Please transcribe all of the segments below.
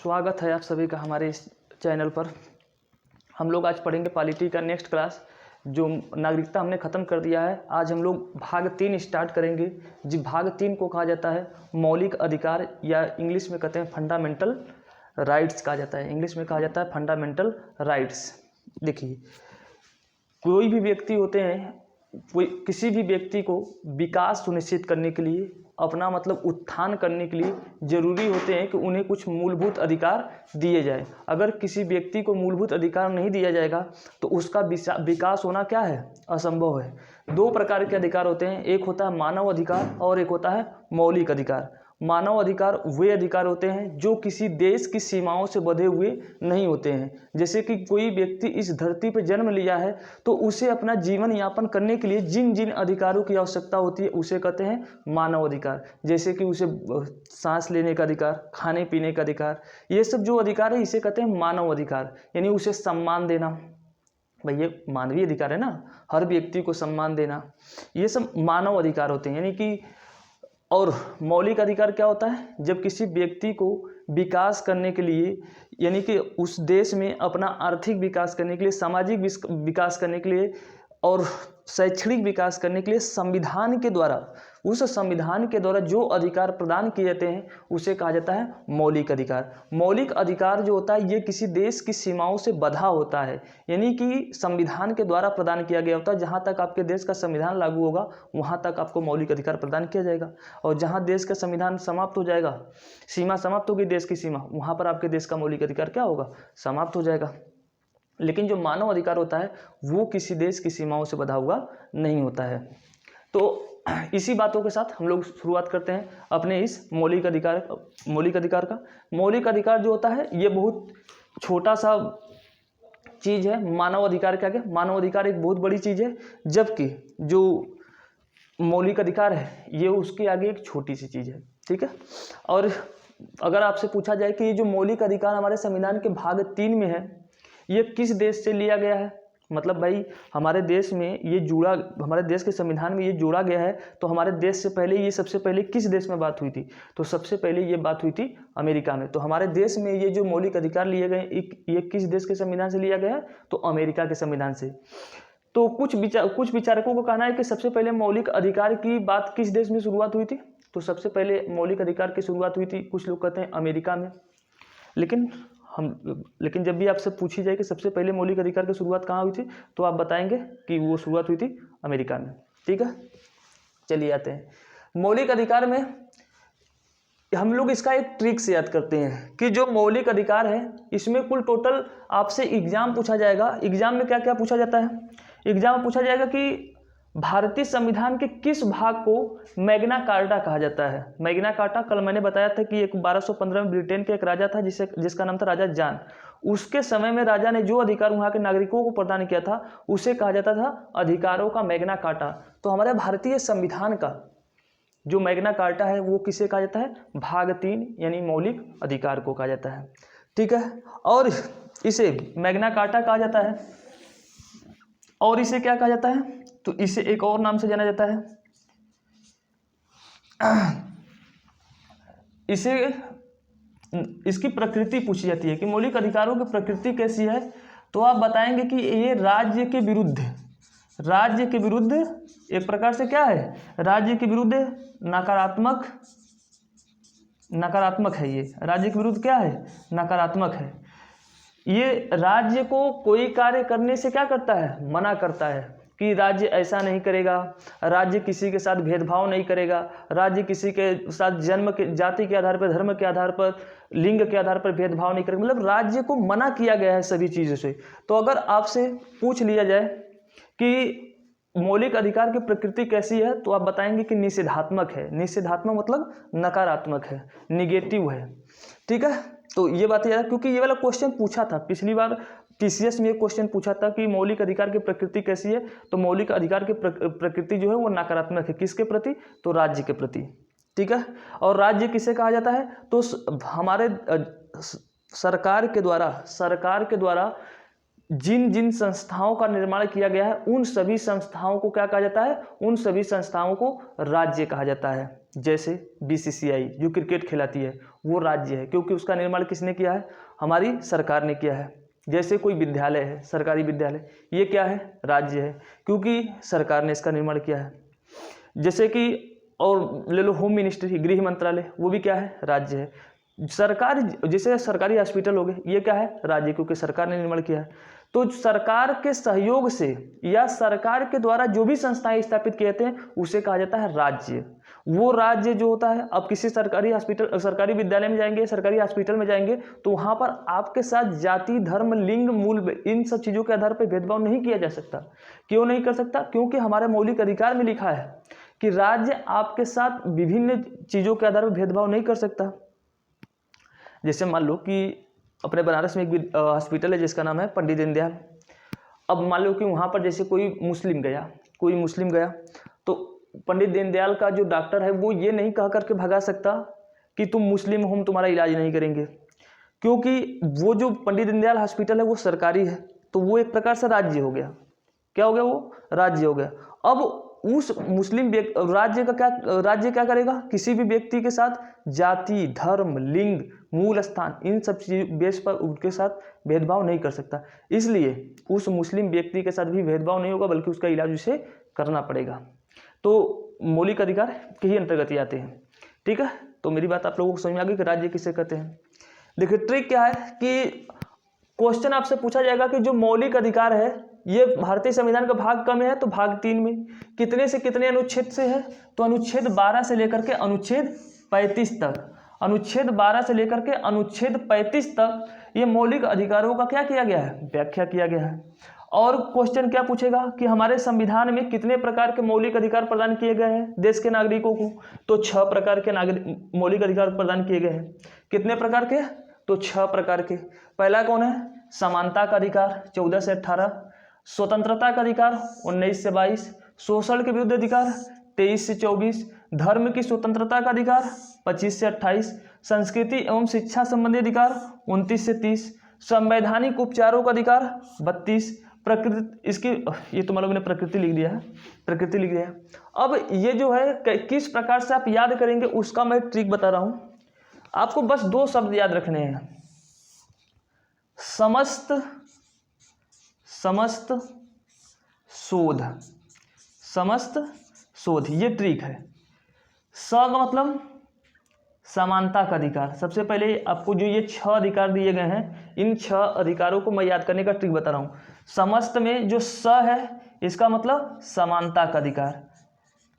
स्वागत है आप सभी का हमारे इस चैनल पर। हम लोग आज पढ़ेंगे पॉलिटी का नेक्स्ट क्लास। जो नागरिकता हमने ख़त्म कर दिया है, आज हम लोग भाग 3 स्टार्ट करेंगे। जी, भाग 3 को कहा जाता है मौलिक अधिकार, या इंग्लिश में कहते हैं फंडामेंटल राइट्स कहा जाता है। इंग्लिश में कहा जाता है फंडामेंटल राइट्स। देखिए, कोई भी व्यक्ति होते हैं, कोई किसी भी व्यक्ति को विकास सुनिश्चित करने के लिए, अपना मतलब उत्थान करने के लिए जरूरी होते हैं कि उन्हें कुछ मूलभूत अधिकार दिए जाए। अगर किसी व्यक्ति को मूलभूत अधिकार नहीं दिया जाएगा तो उसका विकास होना क्या है, असंभव है। 2 प्रकार के अधिकार होते हैं, एक होता है मानव अधिकार और एक होता है मौलिक अधिकार। मानव अधिकार वे अधिकार होते हैं जो किसी देश की सीमाओं से बंधे हुए नहीं होते हैं। जैसे कि कोई व्यक्ति इस धरती पर जन्म लिया है तो उसे अपना जीवन यापन करने के लिए जिन जिन अधिकारों की आवश्यकता होती है उसे कहते हैं मानव अधिकार। जैसे कि उसे सांस लेने का अधिकार, खाने पीने का अधिकार, ये सब जो अधिकार है इसे कहते हैं मानव अधिकार। यानी उसे सम्मान देना, भाई ये मानवीय अधिकार है ना, हर व्यक्ति को सम्मान देना, ये सब मानव अधिकार होते हैं। यानी कि और मौलिक अधिकार क्या होता है, जब किसी व्यक्ति को विकास करने के लिए, यानी कि उस देश में अपना आर्थिक विकास करने के लिए, सामाजिक विकास करने के लिए और शैक्षणिक विकास करने के लिए संविधान के द्वारा, उस संविधान के द्वारा जो अधिकार प्रदान किए जाते हैं उसे कहा जाता है मौलिक अधिकार। मौलिक अधिकार जो होता है ये किसी देश की सीमाओं से बंधा होता है, यानी कि संविधान के द्वारा प्रदान किया गया होता है। जहाँ तक आपके देश का संविधान लागू होगा वहाँ तक आपको मौलिक अधिकार प्रदान किया जाएगा, और जहाँ देश का संविधान समाप्त हो जाएगा, सीमा समाप्त होगी देश की सीमा, वहाँ पर आपके देश का मौलिक अधिकार क्या होगा, समाप्त हो जाएगा। लेकिन जो मानव अधिकार होता है वो किसी देश की सीमाओं से बंधा हुआ नहीं होता है। तो इसी बातों के साथ हम लोग शुरुआत करते हैं अपने इस मौलिक अधिकार का। मौलिक अधिकार जो होता है ये बहुत छोटा सा चीज़ है मानव अधिकार के आगे। मानव अधिकार एक बहुत बड़ी चीज़ है, जबकि जो मौलिक अधिकार है ये उसके आगे एक छोटी सी चीज़ है, ठीक है। और अगर आपसे पूछा जाए कि ये जो मौलिक अधिकार हमारे संविधान के भाग 3 में है, ये किस देश से लिया गया है, मतलब भाई हमारे देश में ये जुड़ा, हमारे देश के संविधान में ये जोड़ा गया है, तो हमारे देश से पहले ये सबसे पहले किस देश में बात हुई थी, तो सबसे पहले ये बात हुई थी अमेरिका में। तो हमारे देश में ये जो मौलिक अधिकार लिए गए ये किस देश के संविधान से लिया गया है, तो अमेरिका के संविधान से। तो कुछ विचारकों को कहना है कि सबसे पहले मौलिक अधिकार की बात किस देश में शुरुआत हुई थी, तो सबसे पहले मौलिक अधिकार की शुरुआत हुई थी, कुछ लोग कहते हैं अमेरिका में। लेकिन जब भी आपसे पूछी जाए कि सबसे पहले मौलिक अधिकार की शुरुआत कहाँ हुई थी, तो आप बताएंगे कि वो शुरुआत हुई थी अमेरिका में, ठीक है। चलिए आते हैं मौलिक अधिकार में। हम लोग इसका एक ट्रिक से याद करते हैं कि जो मौलिक अधिकार है इसमें कुल टोटल आपसे एग्जाम पूछा जाएगा। एग्जाम में क्या क्या पूछा जाता है, एग्जाम में पूछा जाएगा कि भारतीय संविधान के किस भाग को मैग्ना कार्टा कहा जाता है। मैग्ना कार्टा कल मैंने बताया था कि 1215 में ब्रिटेन के एक राजा था जिसका नाम था राजा जॉन। उसके समय में राजा ने जो अधिकार वहाँ के नागरिकों को प्रदान किया था उसे कहा जाता था अधिकारों का मैग्ना कार्टा। तो हमारे भारतीय संविधान का जो मैग्ना कार्टा है वो किसे कहा जाता है, भाग 3 यानी मौलिक अधिकार को कहा जाता है, ठीक है। और इसे मैग्ना कार्टा कहा जाता है, और इसे क्या कहा जाता है, तो इसे एक और नाम से जाना जाता है, इसकी प्रकृति पूछी जाती है कि मौलिक अधिकारों की प्रकृति कैसी है। तो आप बताएंगे कि ये राज्य के विरुद्ध एक प्रकार से क्या है, राज्य के विरुद्ध नकारात्मक है। ये राज्य के विरुद्ध क्या है, नकारात्मक है। ये राज्य को कोई कार्य करने से क्या करता है, मना करता है कि राज्य ऐसा नहीं करेगा, राज्य किसी के साथ भेदभाव नहीं करेगा, राज्य किसी के साथ जन्म के, जाति के आधार पर, धर्म के आधार पर, लिंग के आधार पर भेदभाव नहीं करेगा। मतलब राज्य को मना किया गया है सभी चीज़ों से। तो अगर आपसे पूछ लिया जाए कि मौलिक अधिकार की प्रकृति कैसी है, तो आप बताएंगे कि निषेधात्मक है। निषेधात्मक मतलब नकारात्मक है, निगेटिव है, ठीक है। तो ये बात याद, क्योंकि ये वाला क्वेश्चन पूछा था पिछली बार टीसीएस में, एक क्वेश्चन पूछा था कि मौलिक अधिकार की प्रकृति कैसी है। तो मौलिक अधिकार की प्रकृति जो है वो नकारात्मक है, किसके प्रति, तो राज्य के प्रति, ठीक है। और राज्य किसे कहा जाता है, तो हमारे सरकार के द्वारा जिन जिन संस्थाओं का निर्माण किया गया है उन सभी संस्थाओं को क्या कहा जाता है, उन सभी संस्थाओं को राज्य कहा जाता है। जैसे बीसीसीआई जो क्रिकेट खिलाती है वो राज्य है, क्योंकि उसका निर्माण किसने किया है? हमारी सरकार ने किया है। जैसे कोई विद्यालय है, सरकारी विद्यालय, ये क्या है? राज्य है, क्योंकि सरकार ने इसका निर्माण किया है। जैसे कि और ले लो होम मिनिस्ट्री, गृह मंत्रालय, वो भी क्या है? राज्य है। सरकार, जैसे सरकारी हॉस्पिटल हो गए, ये क्या है? राज्य, क्योंकि सरकार ने निर्माण किया है। तो सरकार के सहयोग से या सरकार के द्वारा जो भी संस्थाएं स्थापित किए जाते हैं उसे कहा जाता है राज्य। वो राज्य जो होता है, अब किसी सरकारी हॉस्पिटल, सरकारी विद्यालय में जाएंगे, सरकारी हॉस्पिटल में जाएंगे, तो वहां पर आपके साथ जाति, धर्म, लिंग, मूल, इन सब चीजों के आधार पर भेदभाव नहीं किया जा सकता। क्यों नहीं कर सकता? क्योंकि हमारे मौलिक अधिकार में लिखा है कि राज्य आपके साथ विभिन्न चीजों के आधार पर भेदभाव नहीं कर सकता। जैसे मान लो कि अपने बनारस में एक हॉस्पिटल है जिसका नाम है पंडित दीनदयाल। अब मान लो कि वहाँ पर जैसे कोई मुस्लिम गया, तो पंडित दीनदयाल का जो डॉक्टर है वो ये नहीं कह करके भगा सकता कि तुम मुस्लिम हो, हम तुम्हारा इलाज नहीं करेंगे, क्योंकि वो जो पंडित दीनदयाल हॉस्पिटल है वो सरकारी है, तो वो एक प्रकार से राज्य हो गया। क्या हो गया? वो राज्य हो गया। अब उस मुस्लिम राज्य क्या करेगा? किसी भी व्यक्ति के साथ जाति, धर्म, लिंग, मूल स्थान, इन सब चीज बेस पर उनके साथ भेदभाव नहीं कर सकता। इसलिए उस मुस्लिम व्यक्ति के साथ भी भेदभाव नहीं होगा, बल्कि उसका इलाज उसे करना पड़ेगा। तो मौलिक अधिकार के ही अंतर्गत ही आते हैं। ठीक है, तो मेरी बात आप लोगों को समझ में आ गई कि राज्य किसे कहते हैं। देखिए ट्रिक क्या है कि क्वेश्चन आपसे पूछा जाएगा कि जो मौलिक अधिकार है ये भारतीय संविधान का भाग कम है, तो भाग 3 में कितने से कितने अनुच्छेद से है? तो अनुच्छेद 12 से लेकर के अनुच्छेद 35 तक, अनुच्छेद 12 से लेकर के अनुच्छेद 35 तक ये मौलिक अधिकारों का क्या किया गया है? व्याख्या किया गया है। और क्वेश्चन क्या पूछेगा कि हमारे संविधान में कितने प्रकार के मौलिक अधिकार प्रदान किए गए हैं देश के नागरिकों को? तो 6 प्रकार के मौलिक अधिकार प्रदान किए गए हैं। कितने प्रकार के? तो 6 प्रकार के। पहला कौन है? समानता का अधिकार 14 से 18, स्वतंत्रता का अधिकार 19 से 22, शोषण के विरुद्ध अधिकार 23 से 24, धर्म की स्वतंत्रता का अधिकार 25 से 28, संस्कृति एवं शिक्षा संबंधी अधिकार 29 से 30, संवैधानिक उपचारों का अधिकार 32, प्रकृति, इसकी ये तुम लोगों ने प्रकृति लिख दिया है, प्रकृति लिख दिया है। अब ये जो है किस प्रकार से आप याद करेंगे उसका मैं ट्रिक बता रहा हूं। आपको बस 2 शब्द याद रखने हैं, समस्त शोध, समस्त शोध, ये ट्रिक है। स का मतलब समानता का अधिकार। सबसे पहले आपको जो ये 6 अधिकार दिए गए हैं, इन 6 अधिकारों को मैं याद करने का ट्रिक बता रहा हूं। समस्त में जो स है इसका मतलब समानता का अधिकार।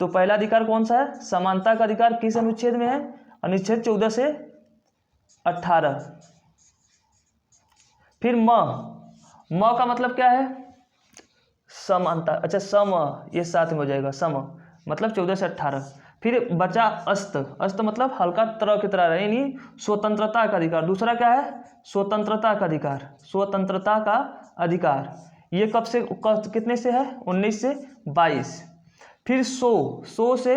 तो पहला अधिकार कौन सा है? समानता का अधिकार। किस अनुच्छेद में है? अनुच्छेद 14 से 18। फिर म का मतलब क्या है? समानता। अच्छा, सम, ये साथ में हो जाएगा, सम मतलब 14 से 18। फिर बचा अस्त, अस्त मतलब हल्का तरह की तरह रहे, यानी स्वतंत्रता का अधिकार। दूसरा क्या है? स्वतंत्रता का अधिकार, स्वतंत्रता का अधिकार। ये कब से कितने से है? 19 से 22। फिर सो से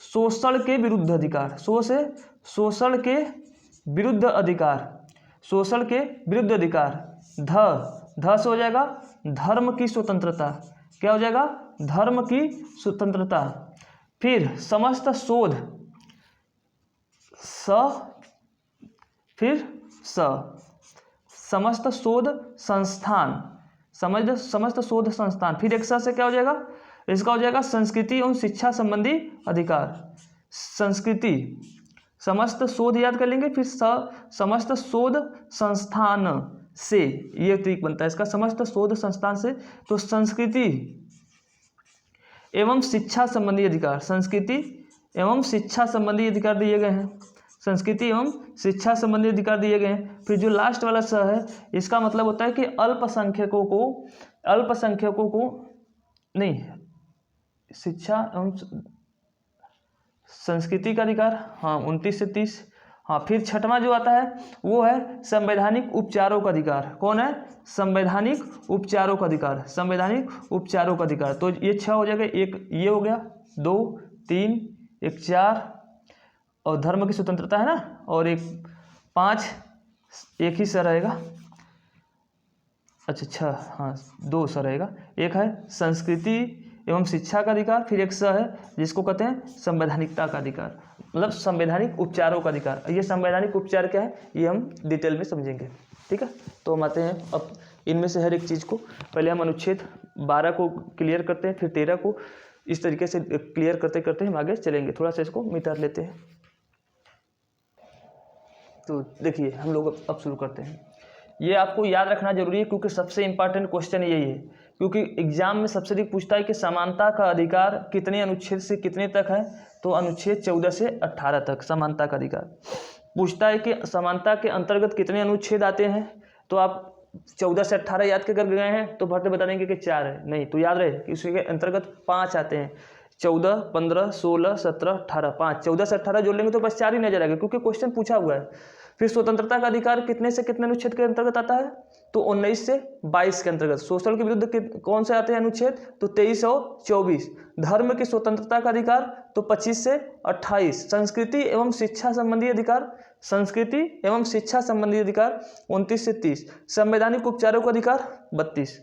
शोषण के विरुद्ध अधिकार, सो से शोषण के विरुद्ध अधिकार, शोषण के विरुद्ध अधिकार। ध से हो जाएगा धर्म की स्वतंत्रता। क्या हो जाएगा? धर्म की स्वतंत्रता। फिर समस्त शोध, फिर समस्त शोध संस्थान, समस्त शोध संस्थान। फिर एक से क्या हो जाएगा? इसका हो जाएगा संस्कृति एवं शिक्षा संबंधी अधिकार। संस्कृति, समस्त शोध याद कर लेंगे, फिर समस्त शोध संस्थान से, ये ट्रिक बनता है इसका, समस्त शोध संस्थान से। तो संस्कृति एवं शिक्षा संबंधी अधिकार, संस्कृति एवं शिक्षा संबंधी अधिकार दिए गए हैं, संस्कृति एवं शिक्षा संबंधी अधिकार दिए गए हैं। फिर जो लास्ट वाला स है, इसका मतलब होता है कि अल्पसंख्यकों को नहीं, शिक्षा एवं संस्कृति का अधिकार, हाँ 29 से 30। हाँ, फिर छठवां जो आता है वो है संवैधानिक उपचारों का अधिकार। कौन है? संवैधानिक उपचारों का अधिकार, संवैधानिक उपचारों का अधिकार। तो ये 6 हो जाएगा, एक ये हो गया, 2 3 एक 4, और धर्म की स्वतंत्रता है ना, और एक 5, एक ही सा रहेगा। अच्छा 6, हाँ 2 सा रहेगा। एक है संस्कृति एवं शिक्षा का अधिकार, फिर एक स है जिसको कहते हैं संवैधानिकता का अधिकार। मतलब संवैधानिक उपचारों का अधिकार। ये संवैधानिक उपचार क्या है ये हम डिटेल में समझेंगे, ठीक है। तो हम आते हैं अब इनमें से हर एक चीज़ को, पहले हम अनुच्छेद 12 को क्लियर करते हैं, फिर 13 को, इस तरीके से क्लियर करते करते हम आगे चलेंगे। थोड़ा सा इसको मिटा लेते हैं। तो देखिए हम लोग अब शुरू करते हैं। ये आपको याद रखना जरूरी है क्योंकि सबसे इंपॉर्टेंट क्वेश्चन यही है, क्योंकि एग्जाम में सबसे अधिक पूछता है कि समानता का अधिकार कितने अनुच्छेद से कितने तक है। तो अनुच्छेद 14 से 18 तक समानता का अधिकार पूछता है कि समानता के अंतर्गत कितने अनुच्छेद आते हैं। तो आप 14 से 18 याद कर गए हैं तो भरते बता देंगे कि 4 है, नहीं तो याद रहे कि उसके अंतर्गत 5 आते हैं। 14, 15, 16, 17, 18, 5, 14 से 18 जोड़ लेंगे तो बस 4 ही नजर आएगा क्योंकि क्वेश्चन पूछा हुआ है। फिर स्वतंत्रता का अधिकार कितने से कितने अनुच्छेद के अंतर्गत आता है, तो 19 से 22 के अंतर्गत। शोषण के विरुद्ध कौन से आते हैं अनुच्छेद, तो 23 और 24। धर्म की स्वतंत्रता का अधिकार तो 25 से 28। संस्कृति एवं शिक्षा संबंधी अधिकार, संस्कृति एवं शिक्षा संबंधी अधिकार 29 से 30। संवैधानिक उपचारों का अधिकार 32।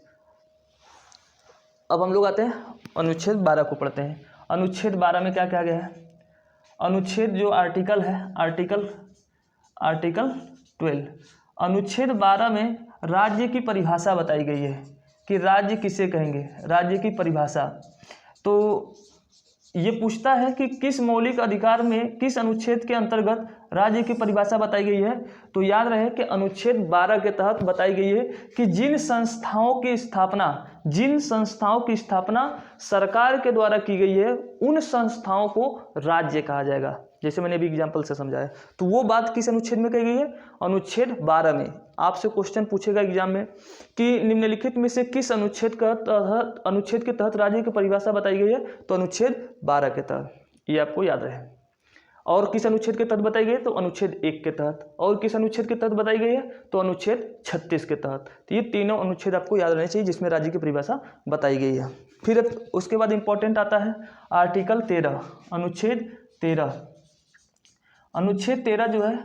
अब हम लोग आते हैं अनुच्छेद 12 को पढ़ते हैं। अनुच्छेद 12 में क्या क्या गया है। अनुच्छेद जो आर्टिकल है, आर्टिकल 12, अनुच्छेद 12 में राज्य की परिभाषा बताई गई है कि राज्य किसे कहेंगे, राज्य की परिभाषा। तो ये पूछता है कि किस मौलिक अधिकार में किस अनुच्छेद के अंतर्गत राज्य की परिभाषा बताई गई है। तो याद रहे कि अनुच्छेद 12 के तहत बताई गई है कि जिन संस्थाओं की स्थापना सरकार के द्वारा की गई है उन संस्थाओं को राज्य कहा जाएगा। जैसे मैंने अभी एग्जाम्पल से समझाया, तो वो बात किस अनुच्छेद में कही गई है, अनुच्छेद 12 में। आपसे क्वेश्चन पूछेगा एग्जाम में कि निम्नलिखित में से किस अनुच्छेद के तहत राज्य की परिभाषा बताई गई है, तो अनुच्छेद 12 के तहत, ये आपको याद रहे। और किस अनुच्छेद के तहत बताई गई है, तो अनुच्छेद 1 के तहत। और किस अनुच्छेद के तहत बताई गई है, तो अनुच्छेद 36 के तहत। तो ये तीनों अनुच्छेद आपको याद रहने चाहिए जिसमें राज्य की परिभाषा बताई गई है। फिर उसके बाद इंपॉर्टेंट आता है आर्टिकल 13, अनुच्छेद 13। अनुच्छेद 13 जो है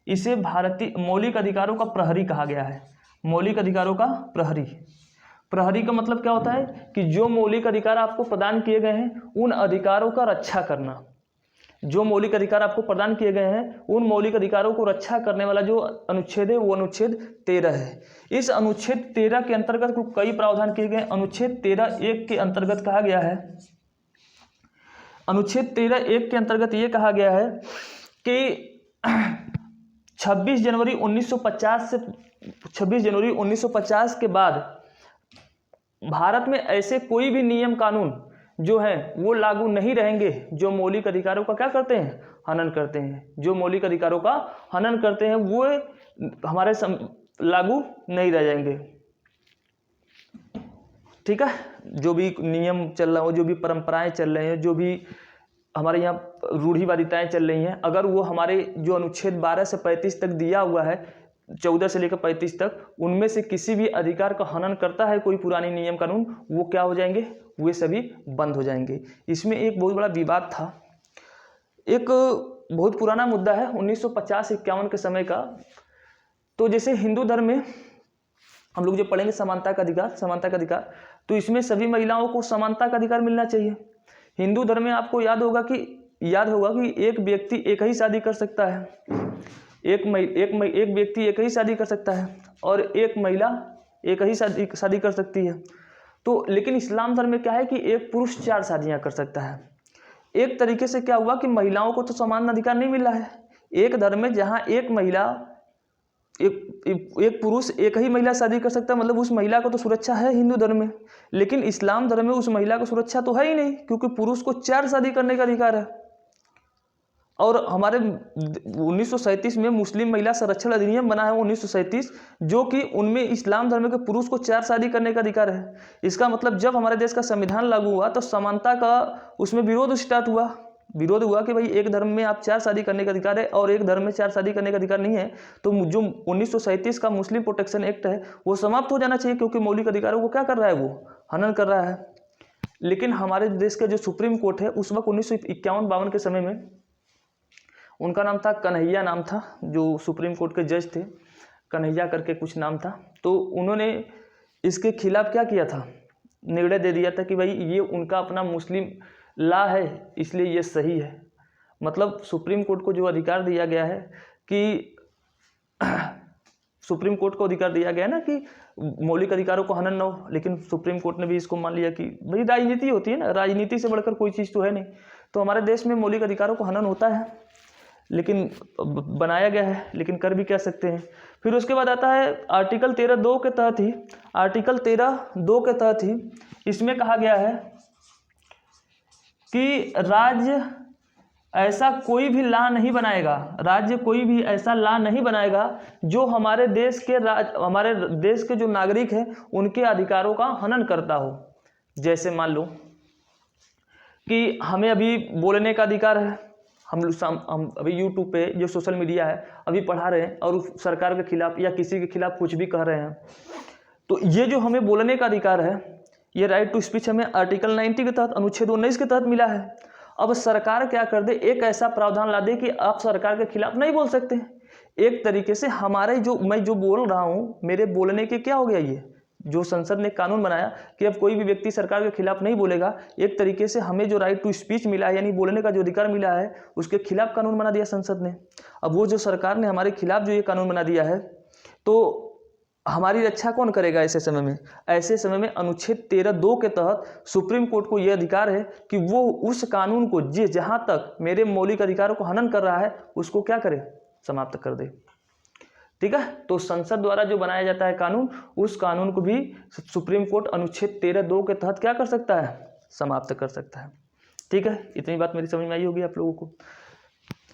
इसे भारतीय मौलिक अधिकारों का प्रहरी कहा गया है। मौलिक अधिकारों का प्रहरी का मतलब क्या होता है कि जो मौलिक अधिकार आपको प्रदान किए गए हैं उन अधिकारों का रक्षा करना। जो मौलिक अधिकार आपको प्रदान किए गए हैं उन मौलिक अधिकारों को रक्षा करने वाला जो अनुच्छेद है वो अनुच्छेद 13 है। इस अनुच्छेद 13 के अंतर्गत कई प्रावधान किए गए। अनुच्छेद 13(1) के अंतर्गत कहा गया है, अनुच्छेद 13(1) के अंतर्गत ये कहा गया है कि 26 जनवरी 1950 के बाद भारत में ऐसे कोई भी नियम कानून जो है वो लागू नहीं रहेंगे जो मौलिक अधिकारों का क्या करते हैं, हनन करते हैं। जो मौलिक अधिकारों का हनन करते हैं वो हमारे लागू नहीं रह जाएंगे। ठीक है, जो भी नियम चल रहा हो, जो भी परंपराएं चल रहे हैं, जो भी हमारे यहाँ रूढ़िवादिताएं चल रही हैं, अगर वो हमारे जो अनुच्छेद 12 से 35 तक दिया हुआ है, 14 से लेकर 35 तक, उनमें से किसी भी अधिकार का हनन करता है कोई पुरानी नियम कानून, वो क्या हो जाएंगे, वे सभी बंद हो जाएंगे। इसमें एक बहुत बड़ा विवाद था, एक बहुत पुराना मुद्दा है 1950-51 के समय का। तो जैसे हिंदू धर्म में हम लोग जो पढ़ेंगे समानता का अधिकार, तो इसमें सभी महिलाओं को समानता का अधिकार मिलना चाहिए। हिंदू धर्म में आपको याद होगा कि एक व्यक्ति एक ही शादी कर सकता है, एक व्यक्ति एक ही शादी कर सकता है और एक महिला एक ही शादी कर सकती है। तो लेकिन इस्लाम धर्म में क्या है कि एक पुरुष 4 शादियां कर सकता है। एक तरीके से क्या हुआ कि महिलाओं को तो समान अधिकार नहीं मिला है। एक धर्म में जहां एक पुरुष एक ही महिला शादी कर सकता है, मतलब उस महिला को तो सुरक्षा है हिंदू धर्म में, लेकिन इस्लाम धर्म में उस महिला को सुरक्षा तो है ही नहीं, क्योंकि पुरुष को 4 शादी करने का अधिकार है। और हमारे 1937 में मुस्लिम महिला संरक्षण अधिनियम बना है 1937, जो कि उनमें इस्लाम धर्म के पुरुष को 4 शादी करने का अधिकार है। इसका मतलब जब हमारे देश का संविधान लागू हुआ तो समानता का उसमें विरोध हुआ कि भाई एक धर्म में आप 4 शादी करने का अधिकार है और एक धर्म में 4 शादी करने का अधिकार नहीं है। तो जो 1937 का मुस्लिम प्रोटेक्शन एक्ट है वो समाप्त हो जाना चाहिए, क्योंकि मौलिक अधिकारों को क्या कर रहा है, वो हनन कर रहा है। लेकिन हमारे देश का जो सुप्रीम कोर्ट है उस वक्त 1951-52 के समय में, उनका नाम था कन्हैया, नाम था जो सुप्रीम कोर्ट के जज थे, कन्हैया करके कुछ नाम था। तो उन्होंने इसके खिलाफ क्या किया था, निर्णय दे दिया था कि भाई ये उनका अपना मुस्लिम लॉ है इसलिए ये सही है। मतलब सुप्रीम कोर्ट को जो अधिकार दिया गया है कि सुप्रीम कोर्ट को अधिकार दिया गया है ना कि मौलिक अधिकारों को हनन न हो, लेकिन सुप्रीम कोर्ट ने भी इसको मान लिया कि भाई राजनीति होती है ना, राजनीति से बढ़कर कोई चीज़ तो है नहीं। तो हमारे देश में मौलिक अधिकारों को हनन होता है, लेकिन बनाया गया है, लेकिन कर भी क्या सकते हैं। फिर उसके बाद आता है आर्टिकल 13(2) के तहत ही, आर्टिकल 13(2) के तहत ही इसमें कहा गया है कि राज्य ऐसा कोई भी लॉ नहीं बनाएगा, राज्य कोई भी ऐसा लॉ नहीं बनाएगा जो हमारे देश के जो नागरिक हैं उनके अधिकारों का हनन करता हो। जैसे मान लो कि हमें अभी बोलने का अधिकार है, हम अभी यूट्यूब पे जो सोशल मीडिया है अभी पढ़ा रहे हैं और सरकार के खिलाफ या किसी के खिलाफ कुछ भी कह रहे हैं, तो ये जो हमें बोलने का अधिकार है, ये राइट टू स्पीच हमें आर्टिकल 90 के तहत, अनुच्छेद 19 के तहत मिला है। अब सरकार क्या कर दे, एक ऐसा प्रावधान ला दे कि आप सरकार के खिलाफ नहीं बोल सकते। एक तरीके से हमारे मैं जो बोल रहा हूँ, मेरे बोलने के क्या हो गया, ये जो संसद ने कानून बनाया कि अब कोई भी व्यक्ति सरकार के खिलाफ नहीं बोलेगा, एक तरीके से हमें जो राइट टू स्पीच मिला है यानी बोलने का जो अधिकार मिला है उसके खिलाफ कानून बना दिया संसद ने। अब वो जो सरकार ने हमारे खिलाफ जो ये कानून बना दिया है, तो हमारी रक्षा कौन करेगा ऐसे समय में? ऐसे समय में अनुच्छेद 13(2) के तहत सुप्रीम कोर्ट को यह अधिकार है कि वो उस कानून को जहां तक मेरे मौलिक अधिकारों को हनन कर रहा है उसको क्या करे, समाप्त कर दे। ठीक है, तो संसद द्वारा जो बनाया जाता है कानून, उस कानून को भी सुप्रीम कोर्ट अनुच्छेद 13(2) के तहत क्या कर सकता है, समाप्त कर सकता है। ठीक है, इतनी बात मेरी समझ में आई होगी आप लोगों को।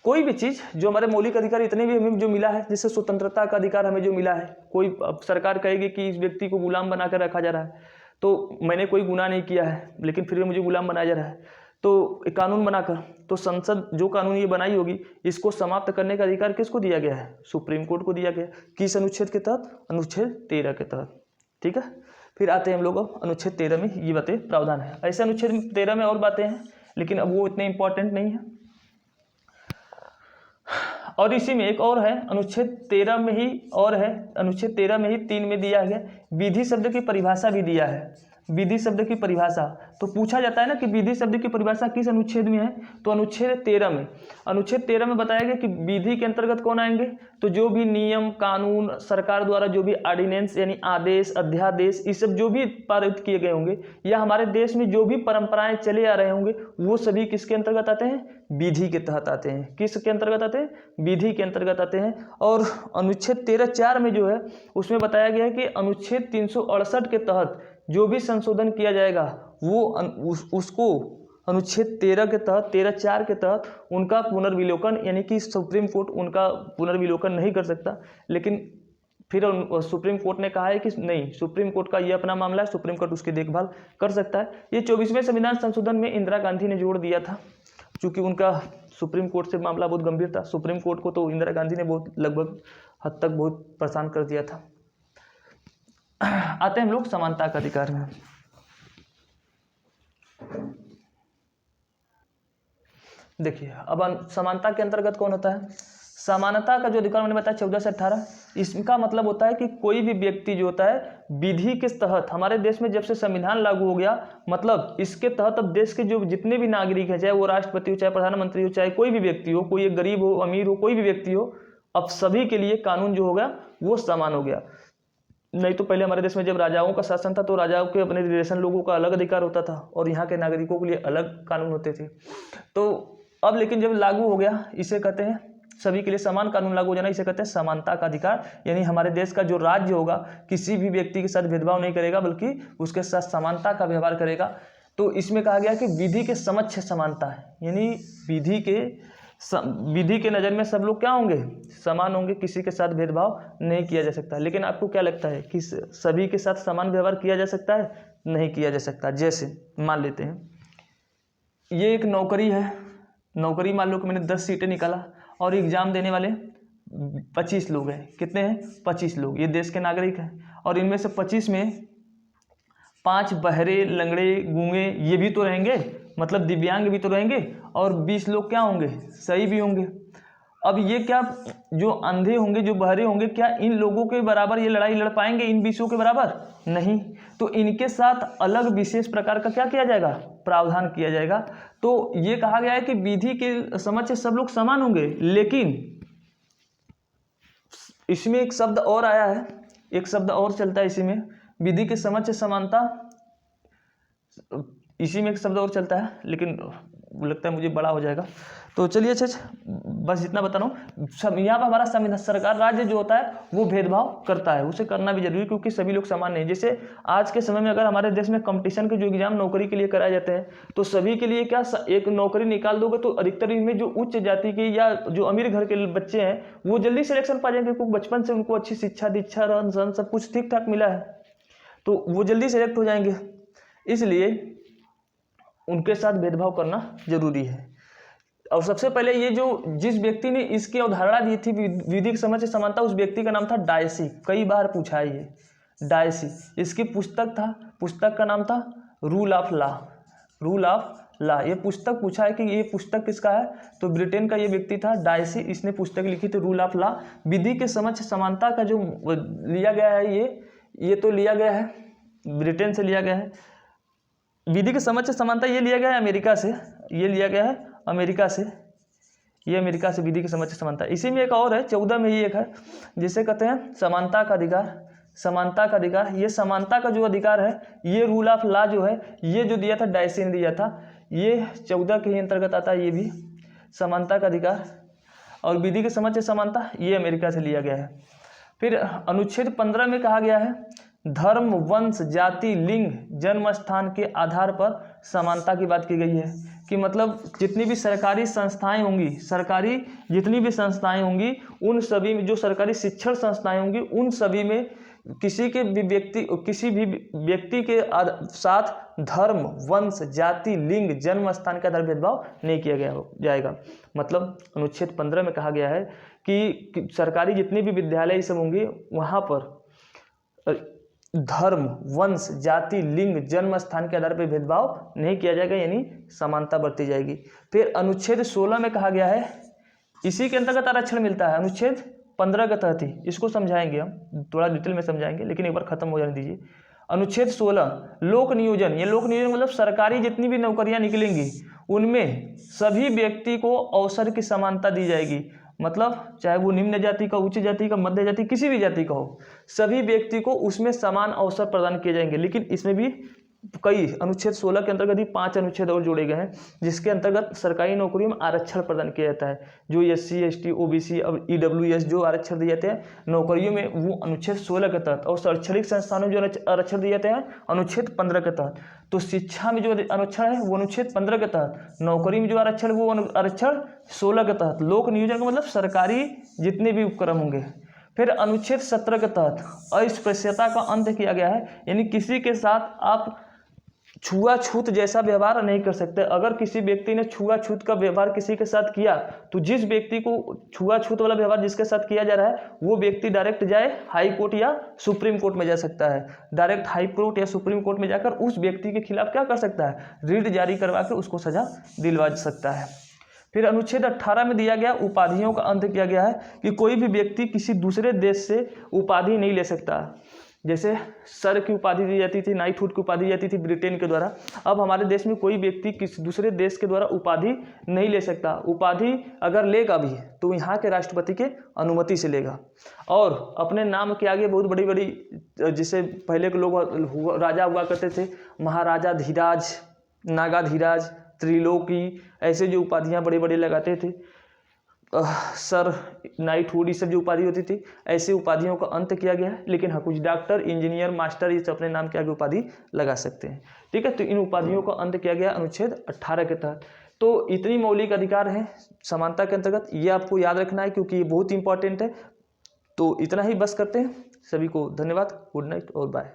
कोई भी चीज़ जो हमारे मौलिक अधिकार इतने भी हमें जो मिला है, जैसे स्वतंत्रता का अधिकार हमें जो मिला है, कोई सरकार कहेगी कि इस व्यक्ति को गुलाम बना कर रखा जा रहा है, तो मैंने कोई गुनाह नहीं किया है लेकिन फिर भी मुझे गुलाम बनाया जा रहा है, तो एक कानून बनाकर, तो संसद जो कानून ये बनाई होगी इसको समाप्त करने का अधिकार किसको दिया गया है, सुप्रीम कोर्ट को दिया गया। किस अनुच्छेद के तहत, अनुच्छेद 13 के तहत। ठीक है, फिर आते हैं हम लोग अनुच्छेद 13 में, ये बातें प्रावधान है। ऐसे अनुच्छेद 13 में और बातें हैं लेकिन अब वो इतने इंपॉर्टेंट नहीं है। और इसी में एक और है, अनुच्छेद 13 में ही और है, अनुच्छेद 13 में ही 3 में दिया गया विधि शब्द की परिभाषा भी दिया है। विधि शब्द की परिभाषा, तो पूछा जाता है ना कि विधि शब्द की परिभाषा किस अनुच्छेद में है, तो अनुच्छेद 13 में। अनुच्छेद 13 में बताया गया कि विधि के अंतर्गत कौन आएंगे, तो जो भी नियम कानून सरकार द्वारा जो भी ऑर्डिनेंस यानी आदेश अध्यादेश ये सब जो भी पारित किए गए होंगे, या हमारे देश में जो भी परंपराएं चले आ रहे होंगे, वो सभी किसके अंतर्गत आते हैं, विधि के तहत आते हैं। किसके अंतर्गत आते हैं, विधि के अंतर्गत आते हैं। और अनुच्छेद 13(4) में जो है उसमें बताया गया है कि अनुच्छेद 368 के तहत जो भी संशोधन किया जाएगा वो उसको अनुच्छेद 13 के तहत 13(4) के तहत उनका पुनर्विलोकन, यानी कि सुप्रीम कोर्ट उनका पुनर्विलोकन नहीं कर सकता। लेकिन फिर सुप्रीम कोर्ट ने कहा है कि नहीं, सुप्रीम कोर्ट का ये अपना मामला है, सुप्रीम कोर्ट उसकी देखभाल कर सकता है। ये 24वें संविधान संशोधन में इंदिरा गांधी ने जोड़ दिया था, चूँकि उनका सुप्रीम कोर्ट से मामला बहुत गंभीर था। सुप्रीम कोर्ट को तो इंदिरा गांधी ने बहुत लगभग हद तक बहुत परेशान कर दिया था। आते हैं हम लोग समानता का अधिकार में। देखिए अब समानता के अंतर्गत कौन होता है, समानता का जो अधिकार मैंने बताया 14 से 18, इसका मतलब होता है कि कोई भी व्यक्ति जो होता है विधि के तहत, हमारे देश में जब से संविधान लागू हो गया, मतलब इसके तहत अब देश के जो जितने भी नागरिक हैं, चाहे वो राष्ट्रपति हो, चाहे प्रधानमंत्री हो, चाहे कोई भी व्यक्ति हो, कोई एक गरीब हो अमीर हो, कोई भी व्यक्ति हो, अब सभी के लिए कानून जो हो गया वो समान हो गया। नहीं तो पहले हमारे देश में जब राजाओं का शासन था तो राजाओं के अपने रिलेशन लोगों का अलग अधिकार होता था और यहाँ के नागरिकों के लिए अलग कानून होते थे। तो अब लेकिन जब लागू हो गया, इसे कहते हैं सभी के लिए समान कानून लागू हो जाना, इसे कहते हैं समानता का अधिकार। यानी हमारे देश का जो राज्य होगा किसी भी व्यक्ति के साथ भेदभाव नहीं करेगा बल्कि उसके साथ समानता का व्यवहार करेगा। तो इसमें कहा गया कि विधि के समक्ष समानता है, यानी विधि के नज़र में सब लोग क्या होंगे, समान होंगे, किसी के साथ भेदभाव नहीं किया जा सकता। लेकिन आपको क्या लगता है कि सभी के साथ समान व्यवहार किया जा सकता है? नहीं किया जा सकता। जैसे मान लेते हैं ये एक नौकरी है, नौकरी मान लो कि मैंने 10 सीटें निकाला और एग्ज़ाम देने वाले 25 लोग हैं। कितने हैं? 25 लोग। ये देश के नागरिक हैं और इनमें से 25 में 5 बहरे लंगड़े गूंगे ये भी तो रहेंगे, मतलब दिव्यांग भी तो रहेंगे, और 20 लोग क्या होंगे, सही भी होंगे। अब ये क्या जो अंधे होंगे, जो बहरे होंगे, क्या इन लोगों के बराबर ये लड़ाई लड़ पाएंगे, इन विषयों के बराबर? नहीं। तो इनके साथ अलग विशेष प्रकार का क्या किया जाएगा? प्रावधान किया जाएगा। तो ये कहा गया है कि विधि के समक्ष सब लोग समान होंगे, लेकिन इसमें एक शब्द और आया है, एक शब्द और चलता है इसी में, विधि के समक्ष समानता, इसी में एक शब्द और चलता है, लेकिन लगता है मुझे बड़ा हो जाएगा, तो चलिए अच्छा बस जितना बता रहा हूँ। सब यहाँ पर हमारा संविधान, सरकार, राज्य जो होता है वो भेदभाव करता है, उसे करना भी जरूरी, क्योंकि सभी लोग समान नहीं। जैसे आज के समय में अगर हमारे देश में कंपटीशन के जो एग्जाम नौकरी के लिए कराए जाते हैं, तो सभी के लिए क्या एक नौकरी निकाल दोगे तो अधिकतर इनमें जो उच्च जाति के या जो अमीर घर के बच्चे हैं वो जल्दी सिलेक्शन पा जाएंगे, क्योंकि बचपन से उनको अच्छी शिक्षा दीक्षा रहन सहन सब कुछ ठीक ठाक मिला है, तो वो जल्दी सेलेक्ट हो जाएंगे। इसलिए उनके साथ भेदभाव करना जरूरी है। और सबसे पहले ये जो जिस व्यक्ति ने इसकी अवधारणा दी थी विधि के समक्ष समानता, उस व्यक्ति का नाम था डायसी। कई बार पूछा है ये डायसी। इसकी पुस्तक का नाम था rule of law, rule of law. ये पुस्तक पूछा है कि ये पुस्तक किसका है, तो ब्रिटेन का ये व्यक्ति था डायसी, इसने पुस्तक लिखी थी रूल ऑफ लॉ। विधि के समक्ष समानता का जो लिया गया है ये तो लिया गया है ब्रिटेन से लिया गया है। विधि के समक्ष समानता ये लिया गया है अमेरिका से, ये लिया गया है अमेरिका से, ये अमेरिका से विधि के समक्ष समानता। इसी में एक और है 14 में ही एक है जिसे कहते हैं समानता का अधिकार। समानता का अधिकार, ये समानता का जो अधिकार है, ये रूल ऑफ लॉ जो है, ये जो दिया था डायसी ने दिया था, ये 14 के ही अंतर्गत आता है, ये भी समानता का अधिकार। और विधि के समक्ष समानता ये अमेरिका से लिया गया है। फिर अनुच्छेद 15 में कहा गया है धर्म, वंश, जाति, लिंग, जन्म स्थान के आधार पर समानता की बात की गई है, कि मतलब जितनी भी सरकारी संस्थाएं होंगी, सरकारी जितनी भी संस्थाएं होंगी, उन सभी में जो सरकारी शिक्षण संस्थाएं होंगी, उन सभी में किसी भी व्यक्ति के साथ धर्म, वंश, जाति, लिंग, जन्म स्थान के आधार भेदभाव नहीं किया जाएगा। मतलब अनुच्छेद 15 में कहा गया है कि सरकारी जितने भी विद्यालय सब होंगे वहाँ पर धर्म, वंश, जाति, लिंग, जन्म स्थान के आधार पर भेदभाव नहीं किया जाएगा, यानी समानता बरती जाएगी। फिर अनुच्छेद 16 में कहा गया है, इसी के अंतर्गत आरक्षण मिलता है, अनुच्छेद 15 के तहत ही। इसको समझाएंगे हम, थोड़ा डिटेल में समझाएंगे, लेकिन एक बार खत्म हो जाने दीजिए। अनुच्छेद 16 लोक नियोजन, ये लोक नियोजन मतलब सरकारी जितनी भी नौकरियां निकलेंगी उनमें सभी व्यक्ति को अवसर की समानता दी जाएगी। मतलब चाहे वो निम्न जाति का, उच्च जाति का, मध्य जाति, किसी भी जाति का हो, सभी व्यक्ति को उसमें समान अवसर प्रदान किए जाएंगे। लेकिन इसमें भी कई अनुच्छेद 16 के अंतर्गत ही 5 अनुच्छेद और जोड़े गए हैं, जिसके अंतर्गत सरकारी नौकरियों में आरक्षण प्रदान किया जाता है। जो SC, ST, OBC और EWS जो आरक्षण दिए जाते हैं नौकरियों में, वो अनुच्छेद 16 के तहत, और शैक्षणिक संस्थानों में जो आरक्षण दिए जाते हैं अनुच्छेद 15 के तहत। तो शिक्षा में जो आरक्षण है वो अनुच्छेद 15 के तहत, नौकरी में जो आरक्षण वो आरक्षण 16 के तहत। लोक नियोजन का मतलब सरकारी जितने भी उपक्रम होंगे। फिर अनुच्छेद 17 के तहत अस्पृश्यता का अंत किया गया है, यानी किसी के साथ आप छुआछूत जैसा व्यवहार नहीं कर सकते। अगर किसी व्यक्ति ने छुआछूत का व्यवहार किसी के साथ किया, तो जिस व्यक्ति को छुआछूत वाला व्यवहार जिसके साथ किया जा रहा है वो व्यक्ति डायरेक्ट जाए हाई कोर्ट या सुप्रीम कोर्ट में जा सकता है। डायरेक्ट हाई कोर्ट या सुप्रीम कोर्ट में जाकर उस व्यक्ति के खिलाफ क्या कर सकता है, रिट जारी करवा के उसको सजा दिलवा सकता है। फिर अनुच्छेद 18 में दिया गया उपाधियों का अंत किया गया है, कि कोई भी व्यक्ति किसी दूसरे देश से उपाधि नहीं ले सकता। जैसे सर की उपाधि दी जाती थी, नाइटहुड की उपाधि दी जाती थी ब्रिटेन के द्वारा, अब हमारे देश में कोई व्यक्ति किसी दूसरे देश के द्वारा उपाधि नहीं ले सकता। उपाधि अगर लेगा भी तो यहाँ के राष्ट्रपति के अनुमति से लेगा। और अपने नाम के आगे बहुत बड़ी बड़ी, जिसे पहले के लोग राजा हुआ करते थे, महाराजा धीराज, नागाधीराज, त्रिलोकी, ऐसे जो उपाधियाँ बड़े बड़े लगाते थे, सर, नाइटहुड, ये सब जो उपाधि होती थी, ऐसे उपाधियों का अंत किया गया है। लेकिन हाँ, कुछ डॉक्टर, इंजीनियर, मास्टर, ये अपने नाम के आगे उपाधि लगा सकते हैं। ठीक है, तो इन उपाधियों का अंत किया गया अनुच्छेद 18 के तहत। तो इतनी मौलिक अधिकार हैं समानता के अंतर्गत, ये आपको याद रखना है क्योंकि ये बहुत इंपॉर्टेंट है। तो इतना ही बस करते हैं। सभी को धन्यवाद, गुड नाइट और बाय।